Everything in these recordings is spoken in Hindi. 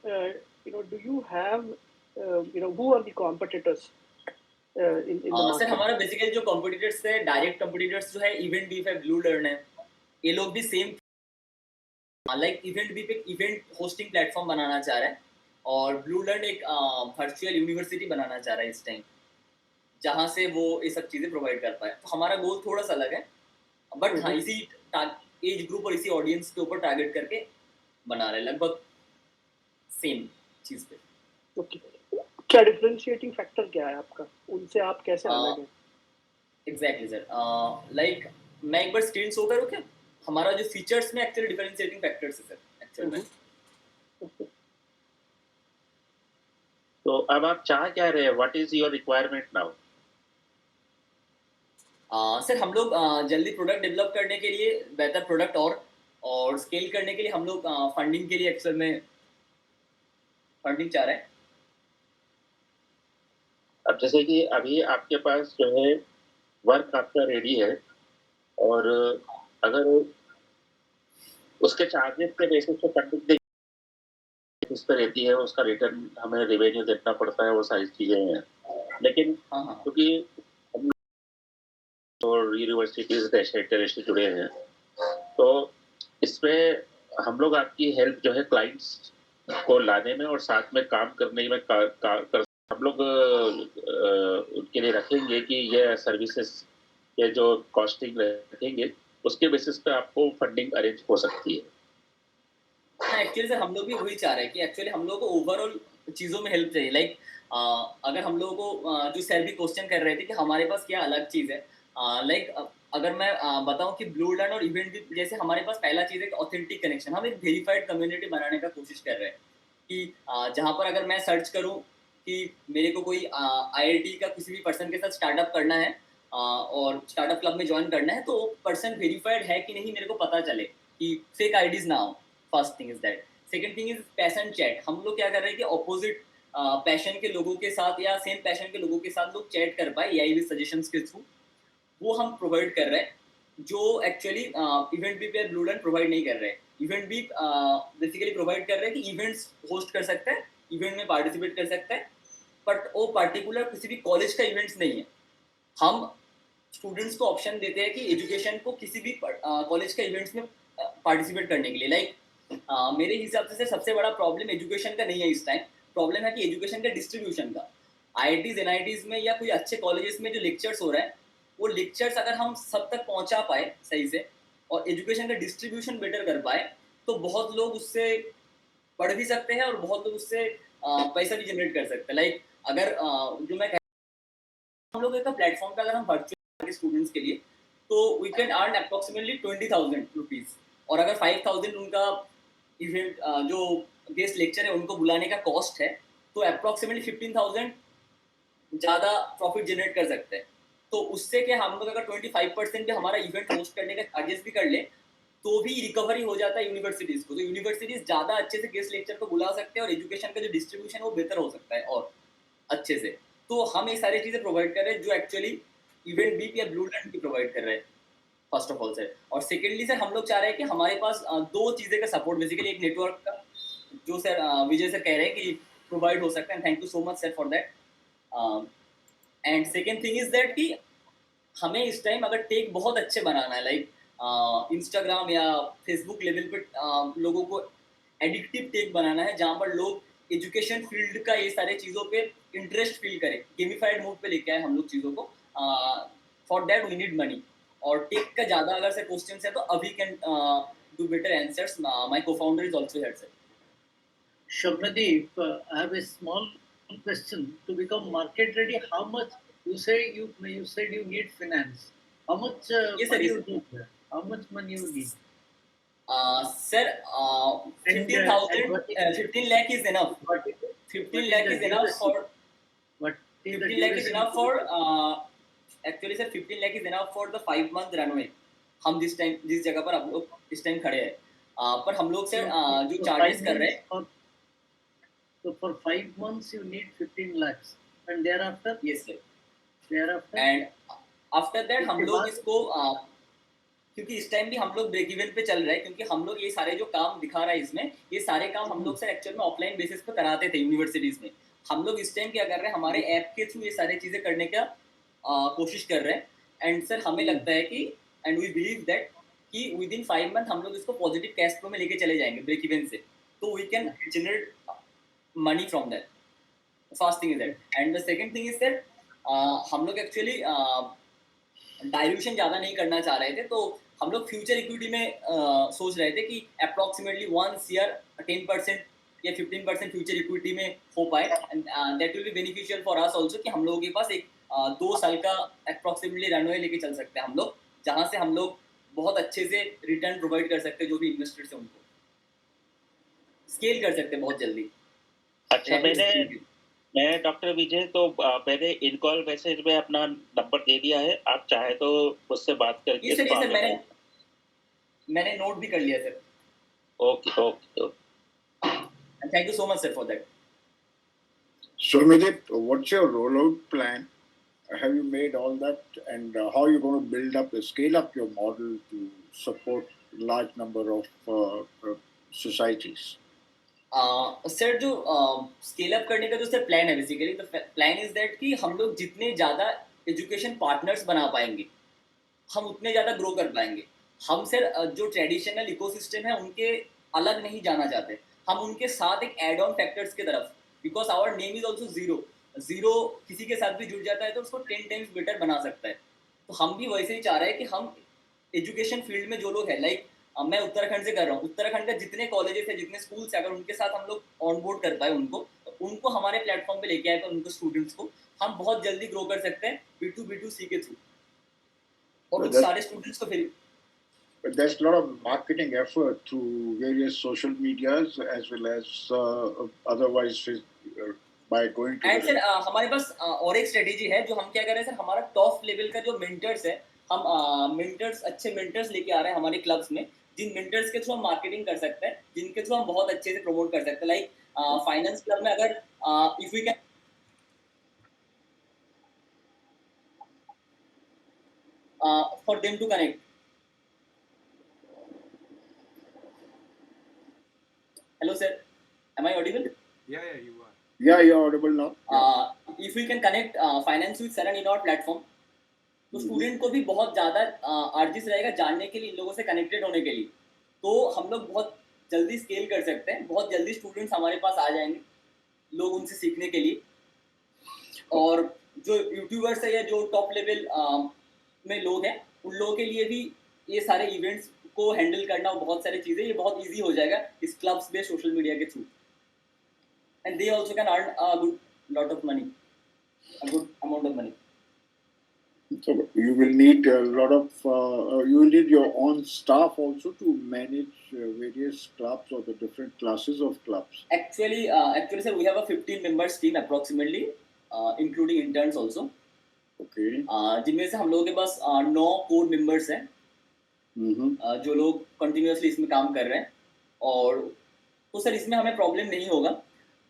do you have, who are the competitors in the sir market? हमारा बेसिकली जो कॉम्पिटिटर्स है, डायरेक्ट कॉम्पिटिटर्स जो है इवेंट बीफ है, ब्लू लर्न है, ये लोग भी सेम लाइक इवेंट बीफ एक इवेंट होस्टिंग प्लेटफॉर्म बनाना चाह रहा है और ब्लू लर्न एक वर्चुअल यूनिवर्सिटी बनाना चाह रहा है इस टाइम, जहाँ से वो ये सब चीज़ें प्रोवाइड कर पाए। तो हमारा गोल थोड़ा सा अलग है, बट हाँ इसी एज ग्रुप और इसी ऑडियंस के ऊपर टारगेट करके बना रहे हैं, लगभग सेम चीज़ पे। ओके, क्या डिफरेंशिएटिंग फैक्टर क्या है आपका, उनसे आप कैसे अलग हैं? एग्जैक्टली सर, लाइक मैं एक बार स्क्रीन शो करूँ क्या? हमारा जो फीचर्स में एक्चुअली डिफरेंशिएटिंग फैक्टर्स है सर एक्चुअल में। तो अब आप चाह क्या रहे हैं, what is your requirement now? Sir हम लोग जल्दी प्रोडक्ट डेवलप करने के लिए, बेहतर प्रोडक्ट और स्केल करने के लिए हम लोग फंडिंग के लिए एक्चुअल में फंडिंग चाह रहे हैं। अब जैसे कि अभी आपके पास जो है वर्क आपका रेडी है, और अगर उसके चार्जेस के बेसिस पे फंडिंग किस पे रहती है, उसका रिटर्न हमें रेवेन्यू देखना पड़ता है, वो सारी चीजें हैं। लेकिन क्योंकि हम और यूनिवर्सिटीज नेशनल से जुड़े हैं, तो इसमें हम लोग आपकी हेल्प जो है क्लाइंट्स को लाने में और साथ में काम करने में हम लोग उनके लिए रखेंगे कि ये सर्विसेज ये जो कॉस्टिंग रखेंगे उसके बेसिस पे आपको फंडिंग अरेंज हो सकती है। हाँ एक्चुअली सर हम लोग भी वही चाह रहे हैं कि एक्चुअली हम लोग को ओवरऑल चीज़ों में हेल्प चाहिए। लाइक अगर हम लोगों को जो सर भी क्वेश्चन कर रहे थे कि हमारे पास क्या अलग चीज़ है, लाइक अगर मैं बताऊं कि ब्लू लर्न और इवेंट भी जैसे हमारे पास पहला चीज़ है ऑथेंटिक कनेक्शन। हम एक वेरीफाइड कम्युनिटी बनाने का कोशिश कर रहे हैं कि जहाँ पर अगर मैं सर्च करूँ कि मेरे को कोई IIT का किसी भी पर्सन के साथ स्टार्टअप करना है और स्टार्टअप क्लब में ज्वाइन करना है, तो वो पर्सन वेरीफाइड है कि नहीं मेरे को पता चले कि फेक आईडीज ना हो। First thing is that. Second thing is passion chat. हम लोग क्या कर रहे हैं कि ऑपोजिट पैशन के लोगों के साथ या सेम पैशन के लोगों के साथ लोग चैट कर पाए एआई सजेशंस के थ्रू, वो हम प्रोवाइड कर रहे हैं जो एक्चुअली इवेंट भी पे ब्लू लर्न प्रोवाइड नहीं कर रहे हैं। इवेंट भी बेसिकली प्रोवाइड कर रहे हैं कि इवेंट्स होस्ट कर सकते हैं, इवेंट में पार्टिसिपेट कर सकते हैं, बट वो पर्टिकुलर किसी भी कॉलेज का इवेंट्स नहीं है। हम स्टूडेंट्स को ऑप्शन देते हैं कि एजुकेशन को किसी भी कॉलेज का इवेंट्स में पार्टिसिपेट करने के लिए। लाइक मेरे हिसाब से सबसे बड़ा प्रॉब्लम एजुकेशन का नहीं है इस टाइम, प्रॉब्लम है कि एजुकेशन का डिस्ट्रीब्यूशन का। IITs NITs में या कोई अच्छे कॉलेजेस में जो लेक्चर्स हो रहे हैं, वो लेक्चर्स अगर हम सब तक पहुंचा पाए सही से और एजुकेशन का डिस्ट्रीब्यूशन बेटर कर पाए, तो बहुत लोग उससे पढ़ भी सकते हैं और बहुत लोग उससे पैसा भी जनरेट कर सकते हैं। लाइक अगर जो मैं हम लोग एक प्लेटफॉर्म का अगर हम वर्चुअल स्टूडेंट्स के लिए, तो we can earn approximately 20,000 rupees, और अगर 5,000 उनका इवेंट जो गेस्ट लेक्चर है उनको बुलाने का कॉस्ट है, तो अप्रोक्सीमेटली 15,000 ज़्यादा प्रॉफिट जनरेट कर सकते हैं। तो उससे क्या हम लोग अगर 25% भी हमारा इवेंट होस्ट करने का चार्जेस भी कर ले, तो भी रिकवरी हो जाता है यूनिवर्सिटीज़ को। तो यूनिवर्सिटीज़ ज़्यादा अच्छे से गेस्ट लेक्चर को बुला सकते हैं और एजुकेशन का जो डिस्ट्रीब्यूशन है वो बेहतर हो सकता है और अच्छे से। तो हम ये सारी चीज़ें प्रोवाइड कर रहे हैं जो एक्चुअली इवेंट बीप या ब्लू लर्न की प्रोवाइड कर रहे हैं, फर्स्ट ऑफ ऑल सर। और सेकेंडली सर हम लोग चाह रहे हैं कि हमारे पास दो चीज़ें का सपोर्ट, बेसिकली एक नेटवर्क का जो सर विजय सर कह रहे हैं कि प्रोवाइड हो सकता है, thank you so much sir for that. And second thing is that कि हमें इस टाइम अगर टेक बहुत अच्छे बनाना है, लाइक इंस्टाग्राम या फेसबुक लेवल पे लोगों को एडिक्टिव टेक बनाना है, जहाँ पर लोग एजुकेशन फील्ड का ये सारे चीज़ों पे इंटरेस्ट फील करें, गेमिफाइड मोड पे लेके आए हम लोग चीज़ों को। For that we need money. और टेक का ज़्यादा अगर से क्वेश्चन है तो अभी can do better answers. My co-founder is also here sir. Shobnadeep, I have a small question. To become market ready, how much you said you need finance? How much Yes, sir, money yes, you sir. need? How much money you need? Sir, And 15,000, what 15 lakh is enough. what is 15 what lakh is is the enough for duration? What is the 15 lakh is duration? enough for actually sir 15 lakh is enough for the 5 month runway। हम जिस जगह पर हम लोग इस टाइम खड़े हैं, पर हम लोग सर जो चार्जेस कर रहे हैं। So for 5 months you need 15 lakhs, and thereafter? Yes sir। Thereafter? And after that हम लोग इसको क्योंकि इस टाइम भी हम लोग ब्रेक इवन पे चल रहे हैं, क्योंकि हम लोग ये सारे जो काम दिखा रहा है इसमें, ये सारे काम हम लोग से एक्चुअल में ऑफलाइन बेसिस पे कराते थे यूनिवर्सिटीज में। हम लोग इस टाइम क्या कर रहे हैं, हमारे ऐप के थ्रू ये सारी चीजें करने का कोशिश कर रहे हैं। एंड सर हमें लगता है कि एंड वी बिलीव दैट कि विद इन 5 मंथ हम लोग इसको पॉजिटिव कैश फ्लो में लेके चले जाएंगे ब्रेक इवन से, तो we can generate money from that. First thing is that, and the second thing is that हम लोग एक्चुअली डाइल्यूशन ज़्यादा नहीं करना चाह रहे थे, तो हम लोग फ्यूचर इक्विटी में सोच रहे थे कि अप्रॉक्सीमेटली 1 ईयर 10% या 15% फ्यूचर इक्विटी में हो पाए, and that will be beneficial for us also, कि हम लोगों के पास एक 2 साल का अप्रॉक्सीमेटली रनवे लेके चल सकते हैं हम लोग, जहाँ से हम लोग बहुत अच्छे से रिटर्न प्रोवाइड कर सकते हैं जो भी इन्वेस्टर्स हैं उनको, स्केल कर सकते हैं बहुत जल्दी। अच्छा, मैं डॉक्टर विजय, तो मैंने इन कॉल मैसेज में अपना नंबर दे दिया है, आप चाहे तो मुझसे बात करके ये सर मैंने नोट भी कर लिया sir. Okay okay, thank you so much sir for that. Soumyadip, what's your rollout plan? Have you made all that, and how are you going to build up, scale up your model to support large number of societies? Sir जो स्केल अप करने का जो सर प्लान है, basically the plan is that कि हम लोग जितने ज़्यादा एजुकेशन पार्टनर्स बना पाएंगे हम उतने ज़्यादा ग्रो कर पाएंगे। हम सर जो ट्रेडिशनल इकोसिस्टम है उनके अलग नहीं जाना चाहते, हम उनके साथ एक एड ऑन फैक्टर्स की तरफ, because our name is also zero किसी के साथ भी जुड़ जाता है तो उसको 10 टाइम्स बेटर बना सकता है। तो हम भी वैसे ही चाह रहे हैं कि हम एजुकेशन फील्ड में जो लोग हैं, लाइक मैं उत्तराखंड से कर रहा हूँ, उत्तराखंड का जितने कॉलेजेस है, जितने स्कूल्स है, अगर उनके साथ हम लोग ऑन बोर्ड कर पाए उनको हमारे प्लेटफॉर्म पे लेके आए तो उनको स्टूडेंट्स को हम बहुत जल्दी ग्रो कर सकते हैं B2B2C के थ्रू, और सारे स्टूडेंट्स को फिर। But there's a lot of marketing effort through various social medias as well as otherwise by going to. And sir हमारे पास और एक स्ट्रेटेजी है जो हम क्या कर रहे हैं सर, हमारा टॉप लेवल का जो मेंटर्स है, हम मेंटर्स अच्छे मेंटर्स लेके आ रहे हैं हमारे क्लब्स में, जिन मेंटर्स के थ्रू हम मार्केटिंग कर सकते हैं, जिनके थ्रू हम बहुत अच्छे से प्रमोट कर सकते हैं। लाइक फाइनेंस क्लब में अगर if we can for them to connect. Hello sir, am I audible? Yeah, you are. Yeah, you're audible now. If we can connect finance with Saran in our platform, तो स्टूडेंट को भी बहुत ज़्यादा आर्जिस रहेगा जानने के लिए, इन लोगों से कनेक्टेड होने के लिए, तो हम लोग बहुत जल्दी स्केल कर सकते हैं, बहुत जल्दी स्टूडेंट्स हमारे पास आ जाएंगे, लोग उनसे सीखने के लिए। और जो यूट्यूबर्स है या जो टॉप लेवल में लोग हैं, उन लोगों के लिए भी ये सारे इवेंट्स को हैंडल करना और बहुत सारी चीज़ें ये बहुत इजी हो जाएगा इस क्लब्स बेस्ड सोशल मीडिया के through, and they also can earn a good lot of money, a good amount of money. So you will need a lot of you will need your own staff also to manage various clubs or the different classes of clubs. Actually sir, we have a 15 members team approximately, including interns also. Okay. जिनमें से हम लोगों के पास 9 कोर मेंबर्स हैं, जो लोग कंटिन्यूअसली इसमें काम कर रहे हैं। और तो सर इसमें हमें प्रॉब्लम नहीं होगा,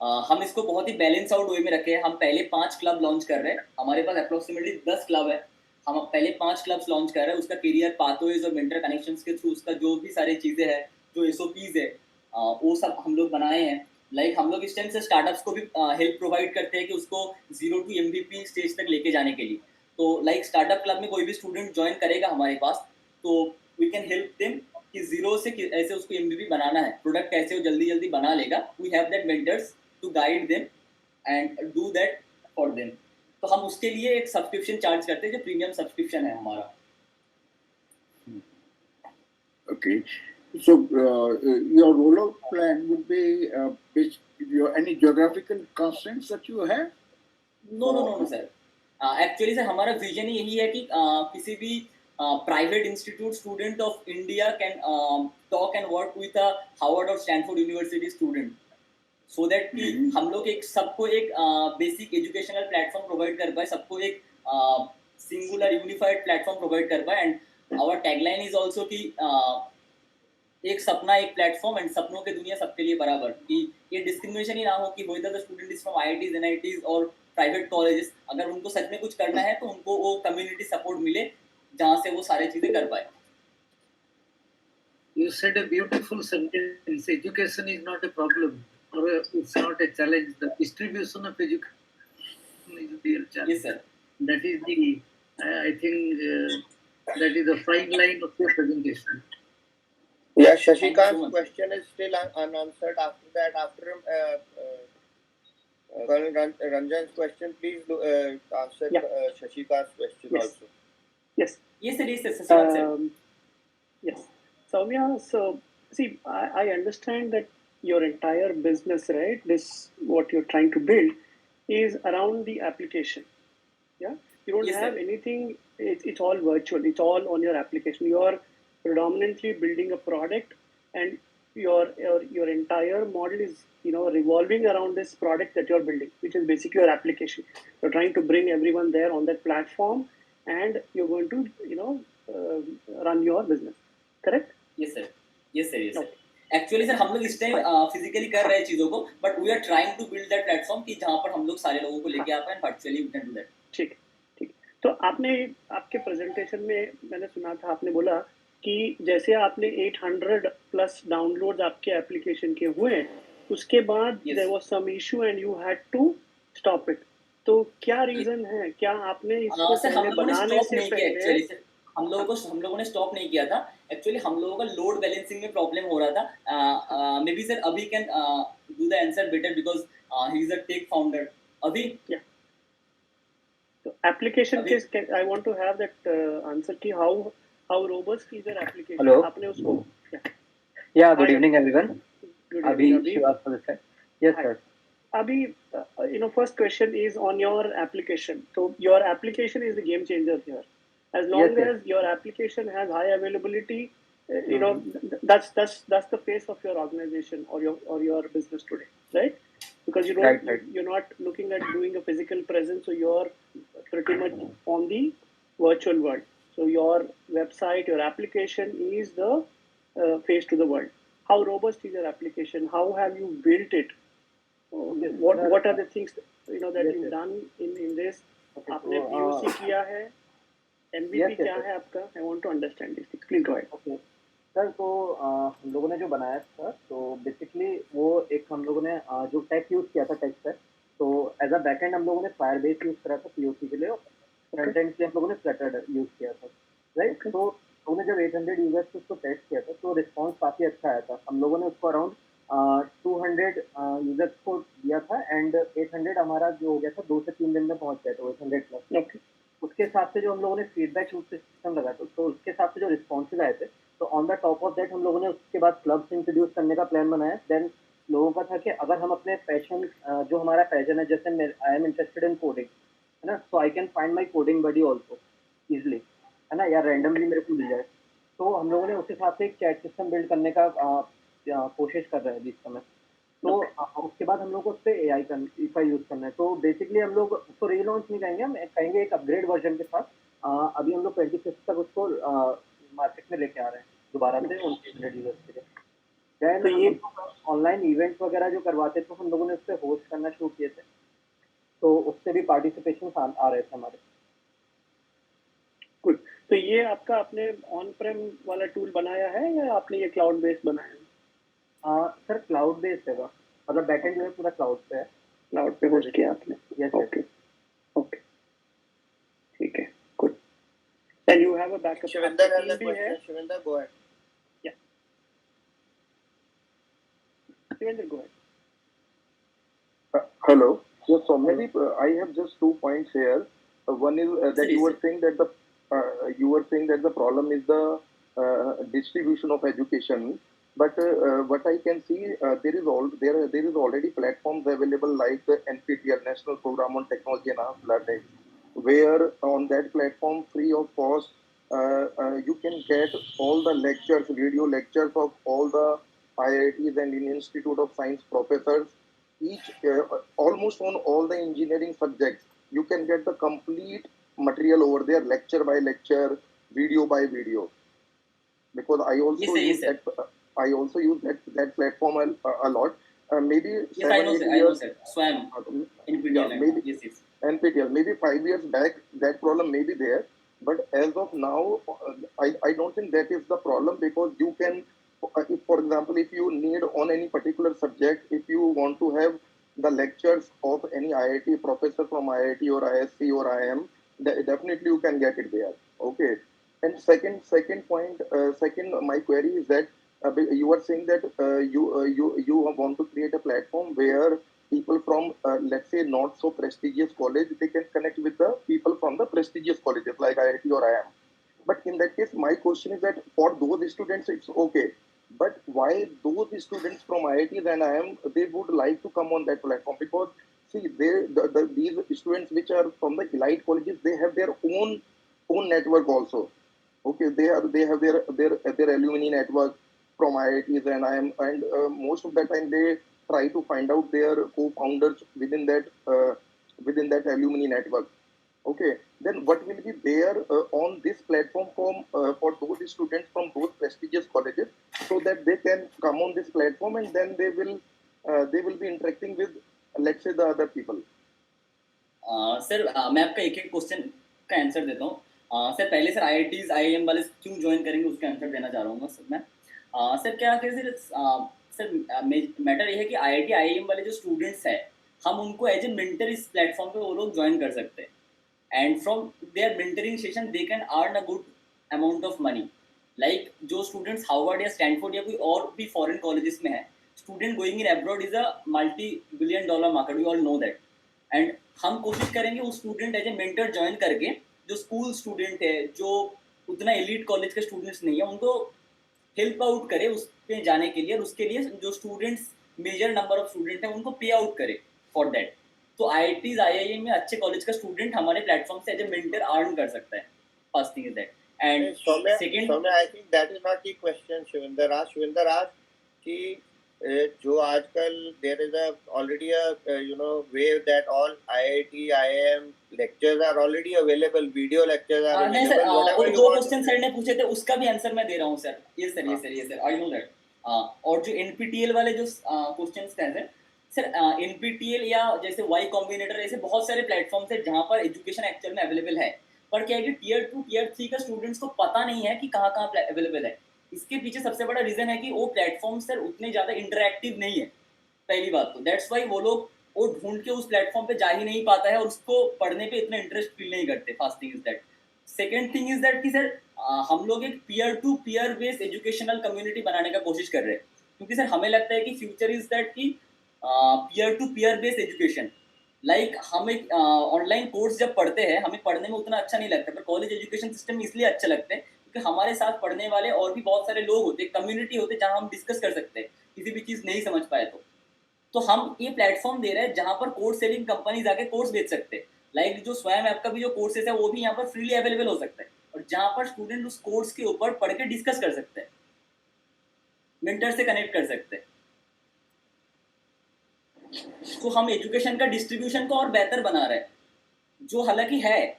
हम इसको बहुत ही बैलेंस आउट वे में रखे हैं। हम पहले 5 क्लब लॉन्च कर रहे हैं, हमारे पास अप्रोक्सीमेटली 10 क्लब है, हम पहले 5 क्लब्स लॉन्च कर रहे हैं। उसका करियर पाथवेज और मेंटर कनेक्शंस के थ्रू उसका जो भी सारी चीज़ें हैं, जो SOPs है, वो सब हम लोग बनाए हैं। लाइक हम लोग इस टाइम से स्टार्टअप्स को भी हेल्प प्रोवाइड करते हैं कि उसको 0 to MVP स्टेज तक लेके जाने के लिए। तो लाइक स्टार्टअप क्लब में कोई भी स्टूडेंट ज्वाइन करेगा हमारे पास, तो वी कैन हेल्प देम कि 0 से ऐसे उसको MVP बनाना है, प्रोडक्ट कैसे वो जल्दी जल्दी बना लेगा। We have that mentors to guide them and do that for them. तो हम उसके लिए एक सब्सक्रिप्शन चार्ज करते हैं जो प्रीमियम सब्सक्रिप्शन है हमारा। Okay. So your rollout plan would be any geographical constraints that you have? No sir, actually sir हमारा विजन यही है कि किसी भी private institute student of India can talk and work with a Harvard और Stanford university student, so that कि हम लोग एक सबको एक बेसिक एजुकेशनल प्लेटफॉर्म प्रोवाइड कर पाए, सबको एक सिंगुलर यूनिफाइड प्लेटफॉर्म प्रोवाइड कर पाए। And our tagline is also कि एक सपना एक प्लेटफॉर्म एंड सपनों की दुनिया सबके लिए बराबर, कि ये डिस्क्रिमिनेशन ही ना हो कि whether the student is from IITs NITs और प्राइवेट कॉलेजेस, अगर उनको सच में कुछ करना है तो उनको वो कम्युनिटी सपोर्ट मिले जहाँ से वो सारी चीज़ें कर पाए। You said a beautiful sentence. Education is not a problem, or it's not a challenge. The distribution of education is the real challenge. Yes, sir. That is the, I think, that is the fine line of your presentation. Yeah, Thank you so Shashikant's much. question is still unanswered. After that, after Colonel Ranjan's question, please answer Yeah. Shashikant's question Yes. also. Yes. Yes, sir. Yes, sir. Sasikanth sir. Yes. Soumya, so see, I understand that your entire business, right? This what you're trying to build is around the application. Yeah, you don't Yes, have sir. anything. It's all virtual. It's all on your application. You are predominantly building a product, and your entire model is revolving around this product that you're building, which is basically your application. You're trying to bring everyone there on that platform, and you're going to run your business. Correct? Yes, sir. Yes, sir. Yes, sir. Okay. Actually sir हम लोग इस टाइम फिजिकली कर रहे हैं चीज़ों को, but we are trying to build that platform कि जहाँ पर हम लोग सारे लोगों को लेके आ पाए, virtually we can do that. ठीक ठीक. तो आपने आपके प्रेजेंटेशन में मैंने सुना था, आपने बोला कि जैसे आपने 800 प्लस डाउनलोड्स आपके एप्लीकेशन के हुए, उसके बाद Yes. There was some issue and you had to stop it. तो क्या रीजन है? क्या आपने इसको सर हम पहले लोगों ने बनाने स्टॉप से नहीं किया पहले एक्चुअली सर. हम लोगों ने स्टॉप नहीं किया था. एक्चुअली हम लोगों का लोड बैलेंसिंग में प्रॉब्लम हो रहा था. मे बी सर अभी can do the answer better because he is a tech founder. अभी तो एप्लीकेशन अभी- के I want to have that answer कि how robust is your application. Hello. आपने उसको Yeah, good Hi, evening, everyone. good Abhi evening, Abhi. Srivastava this side. Yes, Hi. sir. Abhi, first question is on your application. So your application is the game changer here. As long Yes, yes. as your application has high availability, that's the face of your organization or your business today, right? Because Right. you're not looking at doing a physical presence, so you're pretty much on the virtual world. So your website, your application is the face to the world. How robust is your application? How have you built it? What are the things that Yes, you've yes. done in this? Okay, आपने so, POC किया है? MVP yes, yes, क्या yes. है आपका? I want to understand this. Please go ahead. Okay. Sir तो हम लोगों ने जो बनाया था तो बेसिकली वो एक हम लोगों ने जो टेक यूज़ किया था टेक पर, तो एज अ बैकएंड हम लोगों ने फायरबेस यूज़ करा था POC के लिए, और फ्रंट एंड के लिए हम लोगों ने फ्लटर यूज़ किया था, राइट. Okay. तो हमने जब 800 यूजर्स को उसको टेस्ट किया था तो रिस्पांस काफ़ी अच्छा आया था. हम लोगों ने उसको अराउंड 200 यूजर्स को दिया था, एंड 800 हमारा जो हो गया था 2 से 3 दिन में पहुंच गया था 800 प्लस. Okay. उसके हिसाब से जो हम लोगों ने फीडबैक सिस्टम लगाया था, तो उसके हिसाब से जो रिस्पॉन्सेज आए थे, तो on the top of that हम लोगों ने उसके बाद क्लब्स इंट्रोड्यूस करने का प्लान बनाया. देन लोगों का था कि अगर हम अपने पैशन, जो हमारा पैशन है, जैसे I am interested in coding, है ना, so I can find my coding buddy also easily, है ना, या रैंडमली मेरे को मिल जाए. तो हम लोगों ने उस हिसाब से एक चैट सिस्टम बिल्ड करने का कोशिश कर रहे हैं इस समय. तो उसके बाद हम लोग को उस पर AI का यूज़ करना है. तो बेसिकली हम लोग उसको रीलॉन्च नहीं कहेंगे, हम कहेंगे एक अपग्रेड वर्जन के साथ. अभी हम लोग 26 तक उसको मार्केट में लेके आ रहे हैं दोबारा से 100 यूजर्स के लिए. देन तो ये ऑनलाइन इवेंट्स वगैरह जो करवाते थे हम लोगों ने उस पर होस्ट करना शुरू किए थे, तो उससे भी पार्टिसिपेशन आ रहे थे हमारे. गुड. तो ये आपका आपने ऑन प्रेम वाला टूल बनाया है या आपने ये क्लाउड बेस्ड बनाया है? सर क्लाउड बेस्ड है, मतलब बैकएंड जो है पूरा क्लाउड पे है. क्लाउड पे होस्ट किया आपने? यस. ओके ओके ठीक है. Good. And you have a backup Shivinder has a भी है? question. Shivinder, go ahead. Shivinder, go ahead. Hello. Yes, so maybe I have just 2 points here. One is that you were saying that the problem is the distribution of education. But what I can see, there is already platforms available like the NPTEL, National Program on Technology Enhanced Learning, where on that platform, free of cost, you can get all the lectures, video lectures of all the IITs and Indian Institute of Science professors, each almost on all the engineering subjects. You can get the complete material over there, lecture by lecture, video by video. Because I also Yes, sir. use that platform a lot. Maybe Yes, I know, sir. Swam. Yeah, maybe Yes. NPTEL. Maybe 5 years back that problem may be there, but as of now, I don't think that is the problem, because you can if, for example, if you need on any particular subject, if you want to have the lectures of any IIT professor from IIT or ISC or IIM, definitely you can get it there. Okay. And second point, my query is that you are saying that you want to create a platform where people from let's say not so prestigious college, they can connect with the people from the prestigious colleges like IIT or IIM. But in that case, my question is that for those students, it's okay. But why those students from IITs and IIM, they would like to come on that platform? Because see, these students which are from the elite colleges, they have their own network also. Okay, they have their alumni network from IITs and IIM, and most of the time they try to find out their co-founders within that alumni network. Okay, then what will be there on this platform for those students from those prestigious colleges, so that they can come on this platform and then they will be interacting with, let's say, the other people. Sir मैं आपका एक एक क्वेश्चन का आंसर देता हूँ। सर पहले सर IITs IIM वाले क्यों ज्वाइन करेंगे उसका आंसर देना चाह रहा हूँ सर मैं। सर क्या है सर मैटर ये है कि IIT IIM वाले जो स्टूडेंट्स हैं, हम उनको एज ए मेंटर इस प्लेटफॉर्म पे वो लोग ज्वाइन कर सकते हैं, and from there mentoring session they can earn a good amount of money. Like जो स्टूडेंट्स हार्वर्ड या स्टैनफोर्ड या कोई और भी फॉरेन कॉलेजेस में है, student going in abroad is a $multi-billion market, we all know that. And हम कोशिश करेंगे उस student as a mentor join करके, जो स्कूल स्टूडेंट है, जो उतना एलीट कॉलेज के स्टूडेंट्स नहीं है, उनको हेल्प आउट करे उस पे जाने के लिए, और उसके लिए जो students major number of student है उनको पे आउट करे फॉर दैट। तो IITs IIM में अच्छे कॉलेज का स्टूडेंट हमारे प्लेटफॉर्म से एज ए मेंटर अर्न कर सकता है। First thing is that, and second I think that is not the question Shwinder asked कि जो आजकल there is already a wave that all IIT IIM lectures are already available, video lectures are नहीं available, सर, whatever और you दो want. क्वेश्चन सर ने पूछे थे उसका भी आंसर मैं दे रहा हूँ सर। ये सर आई नो दैट। और जो NPTEL वाले जो क्वेश्चंस थे सर, NPTEL या जैसे Y Combinator, ऐसे बहुत सारे प्लेटफॉर्म्स है जहाँ पर एजुकेशन एक्चुअल में अवेलेबल है, पर क्या है कि टियर 2 टियर 3 का स्टूडेंट्स को पता नहीं है कि कहाँ कहाँ अवेलेबल है। इसके पीछे सबसे बड़ा रीजन है कि वो प्लेटफॉर्म सर उतने ज़्यादा इंटरैक्टिव नहीं है, पहली बात तो। दैट्स वाई वो लोग वो ढूंढ के उस प्लेटफॉर्म पे जा ही नहीं पाता है और उसको पढ़ने पे इतना इंटरेस्ट फील नहीं करते। First thing is that. Second thing is that कि सर हम लोग एक peer to peer based educational community बनाने का कोशिश कर रहे हैं, क्योंकि सर हमें लगता है कि फ्यूचर इज दैट कि peer to peer based education. Like हम एक ऑनलाइन कोर्स जब पढ़ते हैं, हमें पढ़ने में उतना अच्छा नहीं लगता, पर कॉलेज एजुकेशन सिस्टम इसलिए अच्छा लगता है क्योंकि हमारे साथ पढ़ने वाले और भी बहुत सारे लोग होते, कम्युनिटी होते, जहाँ हम डिस्कस कर सकते हैं किसी भी चीज़ नहीं समझ पाए तो हम ये प्लेटफॉर्म दे रहे हैं जहाँ पर कोर्स सेलिंग कंपनीज आके कोर्स बेच सकते हैं। लाइक जो स्वयं ऐप का भी जो कोर्सेस है वो भी यहाँ पर फ्रीली अवेलेबल हो सकता है, और जहाँ पर स्टूडेंट उस कोर्स के ऊपर पढ़ के डिस्कस कर सकते हैं, मेंटर से कनेक्ट कर सकते हैं। तो हम एजुकेशन का डिस्ट्रीब्यूशन को और बेहतर बना रहे हैं, जो हालांकि है,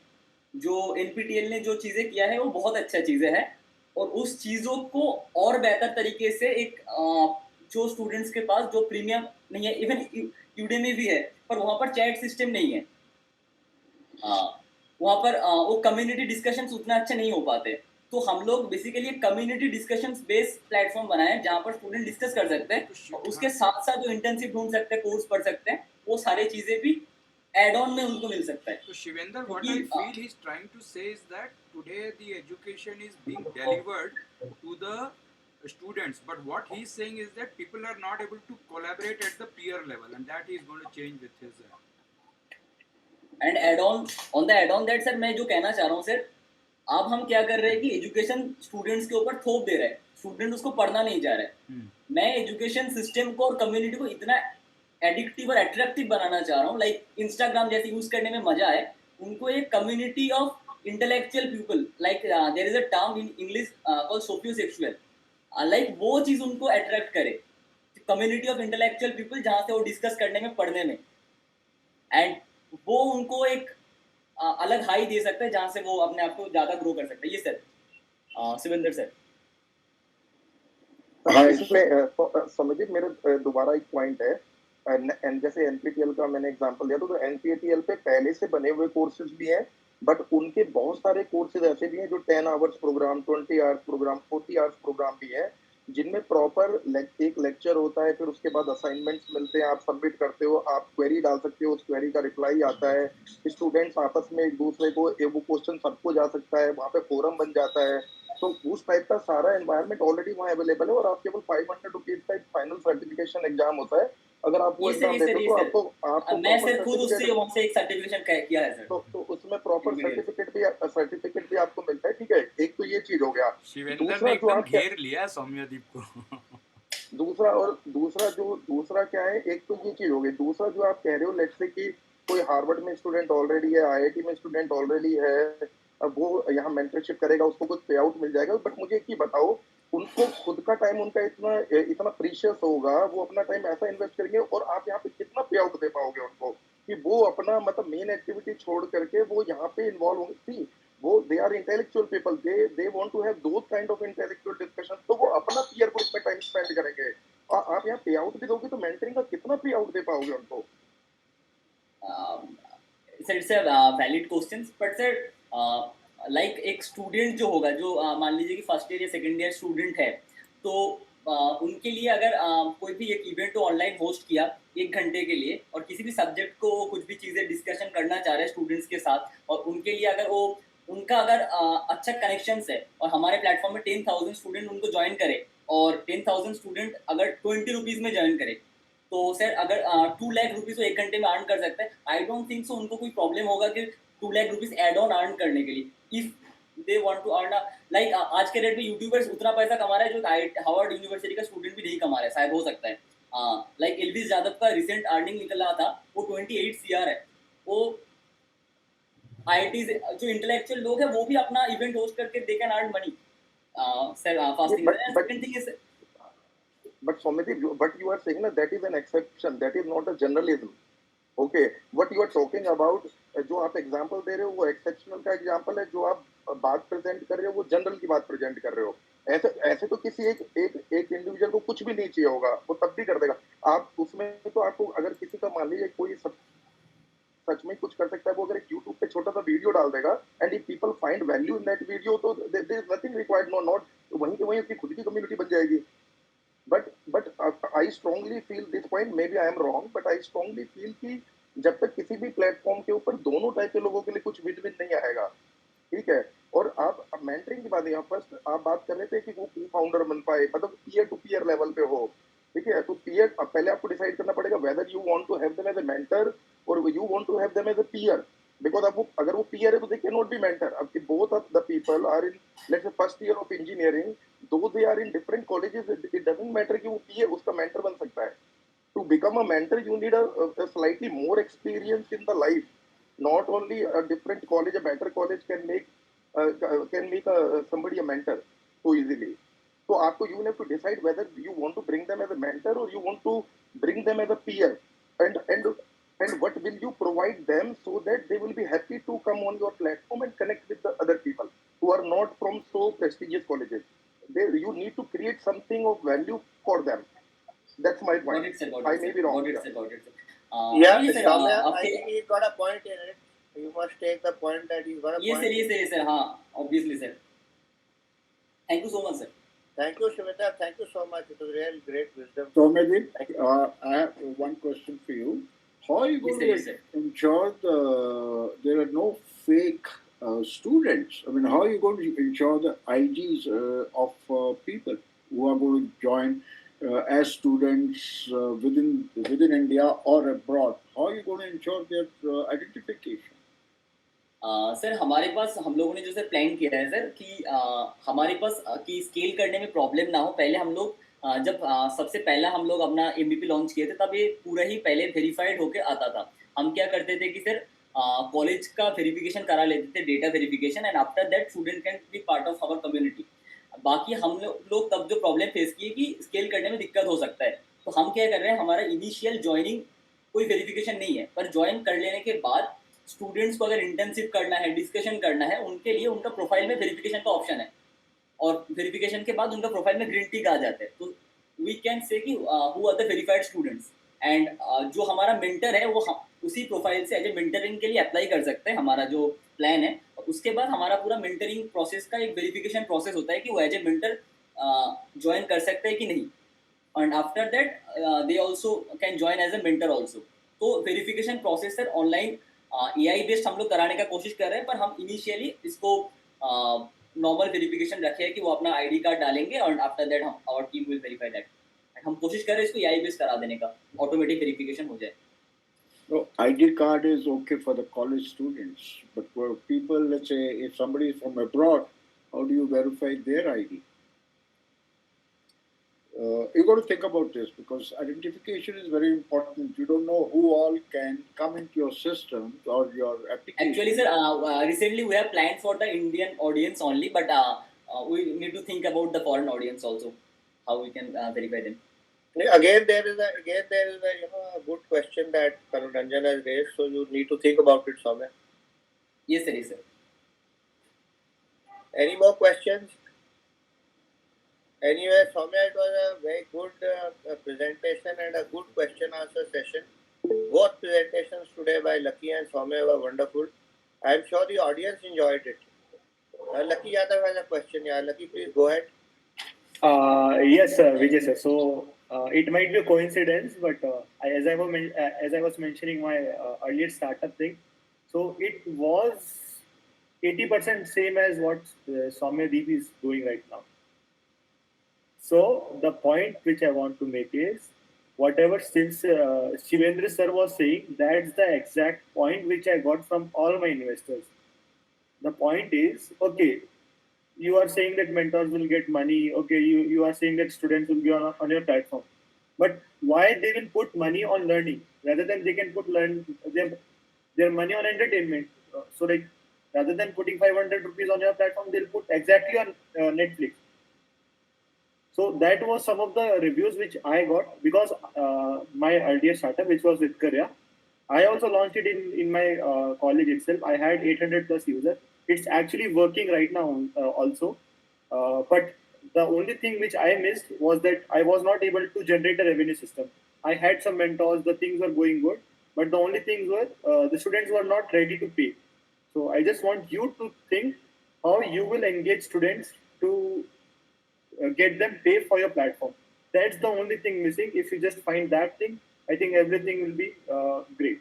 जो NPTEL ने जो चीज़ें किया है वो बहुत अच्छा चीज़ें है, और उस चीज़ों को और बेहतर तरीके से एक जो स्टूडेंट्स के पास जो प्रीमियम नहीं है, इवन यूडेमी भी है पर वहाँ पर चैट सिस्टम नहीं है, वहाँ पर वो कम्युनिटी डिस्कशंस उतना अच्छे नहीं हो पाते। तो हम लोग basically community discussions based platform बनाए जहाँ पर स्टूडेंट डिस्कस कर सकते हैं, और उसके साथ साथ जो इंटर्नशिप ढूंढ सकते हैं, कोर्स पढ़ सकते हैं, वो सारी चीज़ें भी एड ऑन में उनको मिल सकता है। So Shivendra, what I feel he's trying to say is that today the education is being delivered to the students, but what he's saying is that people are not able to collaborate at the peer level, and that he's going to change with his and add on the add on that sir, मैं जो कहना चाह रहा हूँ सर, अब हम क्या कर रहे हैं कि एजुकेशन स्टूडेंट्स के ऊपर थोप दे रहे हैं, स्टूडेंट उसको पढ़ना नहीं चाह रहे। मैं एजुकेशन सिस्टम को और कम्युनिटी को इतना एडिक्टिव और अट्रैक्टिव बनाना चाह रहा हूँ, लाइक इंस्टाग्राम जैसे यूज करने में मजा है, उनको एक community of intellectual people, like there is a term in English called sociosexual, like वो चीज़ उनको अट्रैक्ट करे, कम्युनिटी ऑफ इंटेलेक्चुअल पीपल, जहाँ से वो डिस्कस करने में, पढ़ने में, एंड वो उनको एक अलग हाई दे सकता है जहाँ से वो अपने आप को ज़्यादा ग्रो कर सकता है। ये सर शिवेंद्र सर। हाँ, इसमें समझिए मेरा दोबारा एक पॉइंट है, जैसे NPTEL का मैंने एग्जांपल दिया, तो NPTEL पे पहले से बने हुए कोर्सेज भी हैं, बट उनके बहुत सारे कोर्सेज ऐसे भी हैं जो 10 hours programme, 20 hours programme, 40 hours programme भी है, जिनमें प्रॉपर एक लेक्चर होता है, फिर उसके बाद असाइनमेंट्स मिलते हैं, आप सबमिट करते हो, आप क्वेरी डाल सकते हो, उस क्वेरी का रिप्लाई आता है, स्टूडेंट्स आपस में एक दूसरे को वो क्वेश्चन सबको जा सकता है, वहाँ पे फोरम बन जाता है। तो उस टाइप का सारा एनवायरनमेंट ऑलरेडी वहाँ अवेलेबल है, और आप केवल 500 रुपीज का एक फाइनल सर्टिफिकेशन एग्जाम होता है। अगर आप वो ये सर एग्जाम ये देते सर हो ये तो सर आपको आपको मैं प्रॉपर सर खुद उससे सर्टिफिकेट, वहाँ से एक सर्टिफिकेशन किया है सर। तो उसमें प्रॉपर इंटीग्रेट। सर्टिफिकेट भी आपको मिलता है। ठीक है, एक तो ये चीज हो गया। शिवेंद्र ने दूसरा जो एकदम आप घेर लिया सौम्यदीप को। दूसरा क्या है, एक तो ये चीज हो गई। दूसरा जो आप कह रहे हो, लेट्स से कि कोई हार्वर्ड में स्टूडेंट ऑलरेडी है, आईआईटी में स्टूडेंट ऑलरेडी है, अब वो यहाँ मेंटरशिप करेगा, उसको कुछ पे आउट मिल जाएगा। बट मुझे एक ही बताओ, उनको खुद का टाइम उनका इतना इतना प्रीशियस होगा, वो अपना टाइम ऐसा इन्वेस्ट करेंगे, और आप यहाँ पे कितना पे आउट दे पाओगे उनको कि वो अपना मतलब मेन एक्टिविटी छोड़ करके वो यहाँ पे इन्वॉल्व होंगे। वो they are intellectual people, they want to have those kind of intellectual discussion, तो वो अपना पीयर ग्रुप में टाइम स्पेंड करेंगे। और आप यहाँ पे आउट भी दोगे तो मेंटरिंग का कितना पे आउट दे पाओगे उनको? Sir it's a valid question, but sir like एक स्टूडेंट जो होगा, जो मान लीजिए कि फर्स्ट ईयर या सेकेंड ईयर स्टूडेंट है, तो उनके लिए अगर कोई भी एक इवेंट ऑनलाइन होस्ट किया 1 घंटे के लिए, और किसी भी सब्जेक्ट को कुछ भी चीज़ें डिस्कशन करना चाह रहे हैं स्टूडेंट्स के साथ, और उनके लिए अगर वो उनका अगर अच्छा कनेक्शंस है, और हमारे प्लेटफॉर्म में 10,000 स्टूडेंट उनको ज्वाइन करे, और 10,000 स्टूडेंट अगर 20 रुपीज़ में ज्वाइन करे, तो सर अगर 2 लाख रुपीज़ तो 1 घंटे में अर्न कर सकते हैं। आई डोंट थिंक सो उनको कोई प्रॉब्लम होगा कि 2 lakh rupees add on earn करने के लिए, if they want to earn like आज के रेट में यूट्यूबर्स उतना पैसा कमा रहा है जो हार्वर्ड यूनिवर्सिटी का स्टूडेंट भी नहीं कमा रहा है, शायद हो सकता है। लाइक एलविस यादव का रिसेंट अर्निंग निकल रहा था, वो 28 CR है। वो आईआईटी जो इंटेलेक्चुअल लोग हैं वो भी अपना इवेंट होस्ट करके दे can earn money sir fasting. Second thing is But Somiti, what you are saying, that is an exception, that is not a generalism. Okay, what you are talking about, जो आप एग्जांपल दे रहे हो वो एक्सेप्शनल का एग्जांपल है, जो आप बात प्रेजेंट कर रहे हो वो जनरल की बात प्रेजेंट कर रहे हो। ऐसे ऐसे तो किसी एक इंडिविजुअल को कुछ भी नहीं चाहिए होगा, वो तब भी कर देगा। आप उसमें तो आपको अगर किसी का मान लीजिए कोई सच में कुछ कर सकता है, वो अगर एक यूट्यूब पे छोटा सा वीडियो डाल देगा, and if people find value in that video, तो there is nothing required, not वहीं के वहीं उसकी खुद की कम्युनिटी बन जाएगी। But I strongly feel this point, maybe I am wrong, but I strongly feel कि जब तक किसी भी प्लेटफॉर्म के ऊपर दोनों टाइप के लोगों के लिए कुछ विन विन नहीं आएगा, ठीक है। और आप मेंटरिंग की बात, यहाँ फर्स्ट आप बात कर रहे थे कि वो को फाउंडर बन पाए, मतलब पीयर टू पीयर लेवल पे हो, ठीक है। तो पीयर पहले आपको डिसाइड करना पड़ेगा whether you want to have them as a mentor और you want to have them as a peer, because अब वो अगर वो पीयर है तो they can not be mentor. अब both of the people are in let's say first year of engineering, though they are in different colleges, it doesn't matter कि वो पीयर उसका मेंटर बन सकता है। To become a mentor, you need a slightly more experience in the life. Not only a different college, a better college can make somebody a mentor so easily. So आपको you have to decide whether you want to bring them as a mentor or you want to bring them as a peer, and what will you provide them so that they will be happy to come on your platform and connect with the other people who are not from so prestigious colleges. You need to create something of value for them. That's my point. I may be wrong. Yeah, yes, sir, Soumya, I okay. think he got a point in it. You must take the point that he's got a point. Yes sir, हाँ, obviously sir. Thank you so much sir. Thank you, Shweta. Thank you so much. It was real great wisdom. So, Medip, I have one question for you. How are you going Yes, sir. to ensure there are no fake students? I mean, how are you going to ensure the IGs of people who are going to join as students within India or abroad? How are you going to ensure their identification? Sir हमारे पास हम लोगों ने जो सर प्लान किया है सर कि हमारे पास कि स्केल करने में प्रॉब्लम ना हो। पहले हम लोग जब सबसे पहला हम लोग अपना MVP लॉन्च किए थे, तब ये पूरा ही पहले वेरीफाइड होके आता था। हम क्या करते थे कि सर कॉलेज का वेरिफिकेशन करा लेते थे, data verification, and after that student can be part of our community. बाकी हम लोग तब जो प्रॉब्लम फेस किए कि स्केल करने में दिक्कत हो सकता है, तो हम क्या कर रहे हैं, हमारा इनिशियल ज्वाइनिंग कोई वेरिफिकेशन नहीं है, पर ज्वाइन कर लेने के बाद स्टूडेंट्स को अगर इंटर्नशिप करना है, डिस्कशन करना है, उनके लिए उनका प्रोफाइल में वेरिफिकेशन का ऑप्शन है, और वेरिफिकेशन के बाद उनका प्रोफाइल में ग्रीन टिक आ जाता है। तो वी कैन से कि who are the verified students, and जो हमारा मेंटर है वो उसी प्रोफाइल से एज ए मेंटरिंग के लिए अप्लाई कर सकते हैं। हमारा जो प्लान है, उसके बाद हमारा पूरा मेंटरिंग प्रोसेस का एक वेरिफिकेशन प्रोसेस होता है कि वो एज ए मेंटर ज्वाइन कर सकते हैं कि नहीं, and after that they also can join as a mentor also. तो verification process sir online AI based हम लोग कराने का कोशिश कर रहे हैं, पर हम इनिशियली इसको नॉर्मल वेरिफिकेशन रखे हैं कि वो अपना ID कार्ड डालेंगे और आफ्टर दैट हम our team will verify that. हम कोशिश कर रहे हैं इसको AI बेस्ड करा देने का, ऑटोमेटिक वेरिफिकेशन हो जाए। No, ID card is okay for the college students, but for people, let's say, if somebody is from abroad, how do you verify their ID? You got to think about this because identification is very important. You don't know who all can come into your system or your application. Actually, sir, recently we have planned for the Indian audience only, but we need to think about the foreign audience also, how we can verify them. Again, there is a a good question that Ranjan has raised. So you need to think about it somewhere. Yes, sir. Yes, sir. Any more questions? Anyway, Soumya, it was a very good presentation and a good question answer session. Both presentations today by Lucky and Soumya were wonderful. I am sure the audience enjoyed it. Lucky Yadav has a question. Yeah, Lucky, please go ahead. Yes, sir, Vijay sir. So it might be a coincidence, but as I was mentioning my earlier startup thing, so it was 80% same as what Soumyadeep is doing right now. So the point which I want to make is, whatever since Shivendra sir was saying, that's the exact point which I got from all my investors. The point is, okay, you are saying that mentors will get money. Okay, you are saying that students will be on your platform. But why they will put money on learning rather than they can put their money on entertainment? So like rather than putting 500 rupees on your platform, they'll put exactly on Netflix. So that was some of the reviews which I got because my earlier startup, which was with Korea, I also launched it in my college itself. I had 800 plus users. It's actually working right now also. But the only thing which I missed was that I was not able to generate a revenue system. I had some mentors, the things were going good, but the only things were the students were not ready to pay. So I just want you to think how you will engage students to get them pay for your platform. That's the only thing missing. If you just find that thing, I think everything will be great.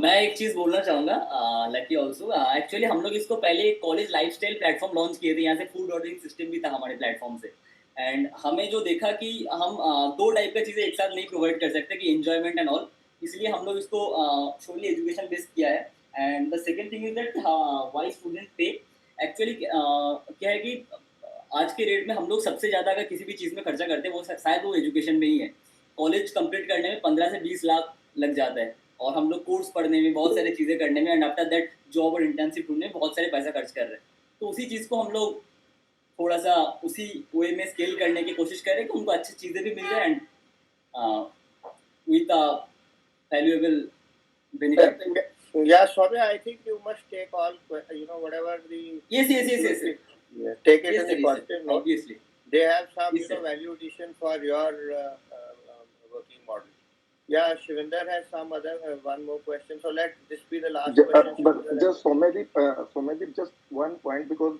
मैं एक चीज़ बोलना चाहूँगा लकी ऑल्सो। एक्चुअली हम लोग इसको पहले कॉलेज लाइफस्टाइल प्लेटफॉर्म लॉन्च किए थे, यहाँ से फूड ऑर्डरिंग सिस्टम भी था हमारे प्लेटफॉर्म से। एंड हमें जो देखा कि हम दो टाइप का चीज़ें एक साथ नहीं प्रोवाइड कर सकते कि एन्जॉयमेंट एंड ऑल, इसलिए हम लोग इसको छोड़ली एजुकेशन बेस्ड किया है। And the second thing is that why student pay. Actually क्या है कि आज के रेट में हम लोग सबसे ज़्यादा अगर किसी भी चीज़ में खर्चा करते हैं वो शायद वो एजुकेशन में ही है। कॉलेज कंप्लीट करने में 15 से 20 लाख लग जाता है और हम लोग कोर्स पढ़ने में, बहुत सारी चीज़ें करने में, एंड आफ्टर दैट जॉब और इंटर्नशिप ढूंढने में बहुत सारे पैसा खर्च कर रहे हैं। तो उसी चीज़ को हम लोग थोड़ा सा उसी वे में स्केल करने की कोशिश करें कि उनको अच्छी चीज़ें भी मिल जाए and with valuable benefit. Yeah, Swami, I think you must take all, whatever the... Yes. Yeah, take it Yes, in the sir, positive note. obviously. They have some, Yes, sir. value addition for your working model. Yeah, Shivinder has some other, one more question. So let this be the last question. But just Soumyadeep, just one point, because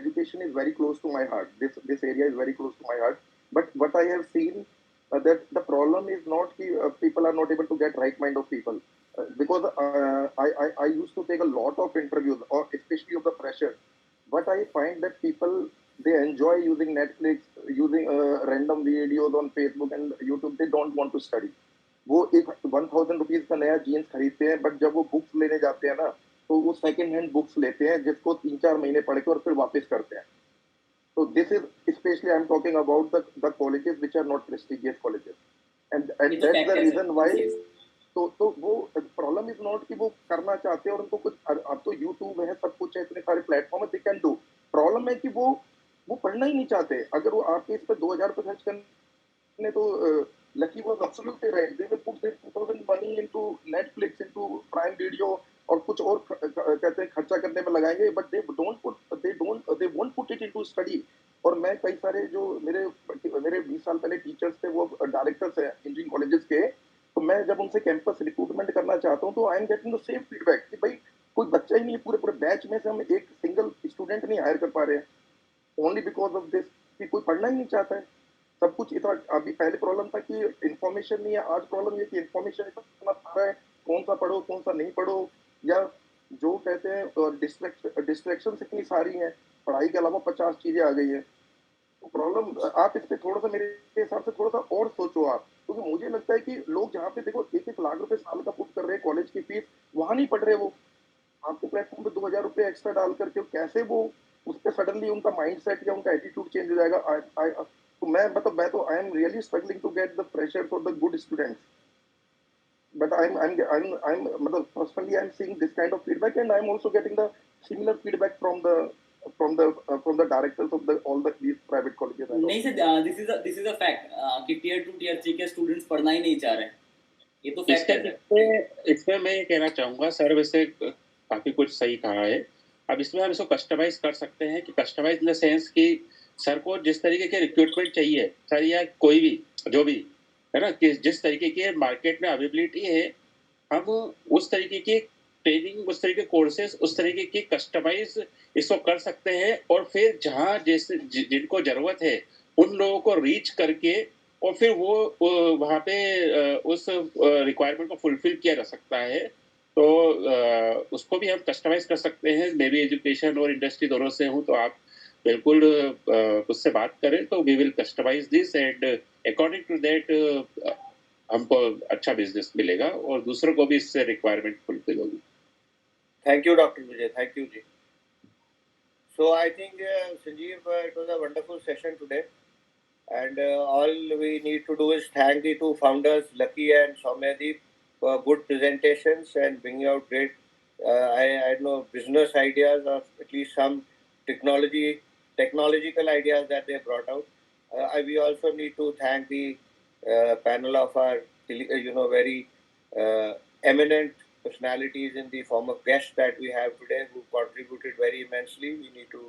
education is very close to my heart. This area is very close to my heart. But what I have seen, that the problem is not that people are not able to get right mind of people. Because I used to take a lot of interviews, or especially of the freshers. But I find that people, they enjoy using Netflix, using random videos on Facebook and YouTube. They don't want to study. वो एक 1000 रुपीज का नया जीन्स खरीदते हैं, बट जब वो बुक्स लेने जाते हैं ना, तो वो सेकंड हैंड बुक्स लेते हैं जिसको 3-4 महीने पढ़ के और फिर वापस करते हैं. So this is especially I'm talking about the colleges which are not prestigious colleges, and that's the reason why. तो वो प्रॉब्लम इज नॉट कि वो करना चाहते हैं और उनको कुछ, अब तो यूट्यूब है, सब कुछ है, इतने सारे प्लेटफॉर्म है, दे कैन डू. प्रॉब्लम है कि वो पढ़ना ही नहीं चाहते. अगर वो आपके इस पर 2000 रुपये खर्च करने, तो lucky was absolutely right. They will put their 2000 money into Netflix, into Prime Video, और कुछ और कहते हैं खर्चा करने में लगाएंगे, but they won't put it into study. और मैं कई सारे जो मेरे 20 साल पहले टीचर्स थे, वो डायरेक्टर्स हैं इंजीनियरिंग कॉलेजेस के, तो मैं जब उनसे कैंपस रिक्रूटमेंट करना चाहता हूं, तो I am getting the same feedback कि भाई कोई बच्चा ही नहीं है, पूरे बैच में से हम एक सिंगल स्टूडेंट नहीं हायर कर पा रहे हैं. ओनली बिकॉज ऑफ दिस कि कोई पढ़ना ही नहीं चाहता है। सब कुछ इतना, अभी पहले प्रॉब्लम था कि इन्फॉर्मेशन नहीं है, आज प्रॉब्लम ये कि इन्फॉर्मेशन इतना सारा है, कौन सा पढ़ो कौन सा नहीं पढ़ो, या जो कहते हैं डिस्ट्रैक्शन इतनी सारी हैं, पढ़ाई के अलावा 50 चीजें आ गई है। तो प्रॉब्लम आप इस पे थोड़ा सा, मेरे हिसाब से थोड़ा सा और सोचो आप, क्योंकि मुझे लगता है कि लोग जहाँ पे देखो 1-1 लाख रुपए साल का पुट कर रहे हैं कॉलेज की फीस, वहां नहीं पढ़ रहे वो। आपके प्लेटफॉर्म पे 2000 रुपए एक्स्ट्रा डाल करके कैसे वो उस पर सडनली उनका माइंड सेट या उनका एटीट्यूड चेंज हो जाएगा। तो मैं तो I am really struggling to get the pressure for the good students, but I'm मतलब personally I'm seeing this kind of feedback, and I'm also getting the similar feedback from the directors of all these private colleges. नहीं sir, this is a fact कि टियर 2 टियर 3 के स्टूडेंट्स पढ़ना ही नहीं चाह रहे हैं, ये तो फैक्ट है। इसमें मैं ये कहना चाहूंगा सर, वैसे काफी कुछ सही कहा है। अब इसमें हम इसको कस्टमाइज कर सकते हैं कि कस्टमाइज इन द सेंस कि सर को जिस तरीके के रिक्रूटमेंट चाहिए सर, या कोई भी जो भी है ना, कि जिस तरीके के मार्केट में अवेलेबिलिटी है, हम उस तरीके की ट्रेनिंग, उस तरीके के कोर्सेज, उस तरीके की कस्टमाइज इसको कर सकते हैं, और फिर जहाँ जैसे जिनको जरूरत है उन लोगों को रीच करके और फिर वो वहाँ पे उस रिक्वायरमेंट को फुलफिल किया जा सकता है। तो उसको भी हम कस्टमाइज कर सकते हैं। मैं भी एजुकेशन और इंडस्ट्री दोनों से हूँ, तो आप बिल्कुल उससे बात करें तो we will customize this, and according to that हमको अच्छा बिजनेस मिलेगा और दूसरों को भी इससे रिक्वायरमेंट फुलफिल होगी। Thank you doctor Vijay, thank you ji. So I think Sanjeev, it was a wonderful session today, and all we need to do is thank the two founders, Lucky and Soumyadeep, for good presentations and bringing out great, I know, business ideas, or at least some technological ideas that they brought out. We also need to thank the panel of our, very eminent personalities in the form of guests that we have today who contributed very immensely. We need to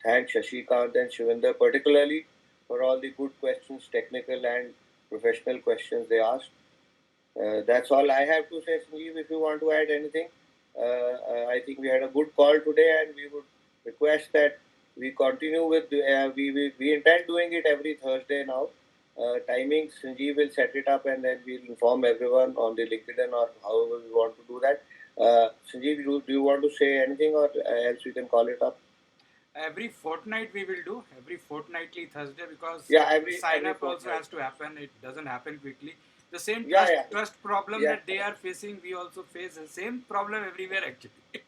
thank Shashikant and Shivinder particularly for all the good questions, technical and professional questions they asked. That's all I have to say, Sanjeev. If you want to add anything, I think we had a good call today, and we would request that we continue with, we intend doing it every Thursday now. Timings, Sanjeev will set it up, and then we'll inform everyone on the LinkedIn or however we want to do that. Sanjeev, do you want to say anything, or else we can call it up? Every fortnight we will do, every fortnightly Thursday, because sign up also has to happen. It doesn't happen quickly. The same trust problem that they are facing, we also face the same problem everywhere actually.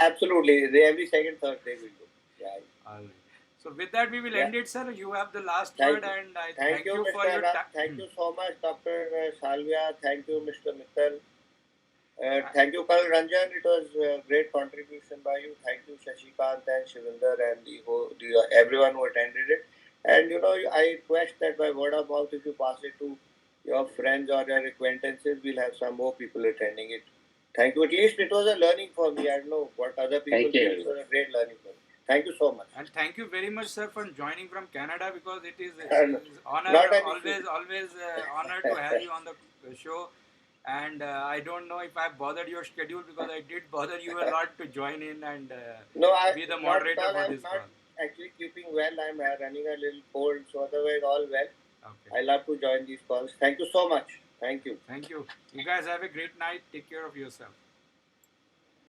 Absolutely. Every second Thursday we do. All right. So with that, we will end it, sir. You have the last word, and I thank you for your time. Thank you so much, Dr. Salvia. Thank you, Mr. Mittal. Thank you, Karl Ranjan. It was a great contribution by you. Thank you, Shashikant and Shivinder and everyone who attended it. And I request that by word of mouth, if you pass it to your friends or your acquaintances, we'll have some more people attending it. Thank you. At least it was a learning for me. I don't know what other people did. It was a great learning for me. Thank you so much. And thank you very much, sir, for joining from Canada, because it is honor, always honor to have you on the show. And I don't know if I bothered your schedule, because I did bother you a lot to join in and be the moderator for this call. Actually keeping well. I'm running a little cold, so otherwise all well. Okay. I love to join these calls. Thank you so much. Thank you. Thank you. You guys have a great night. Take care of yourself.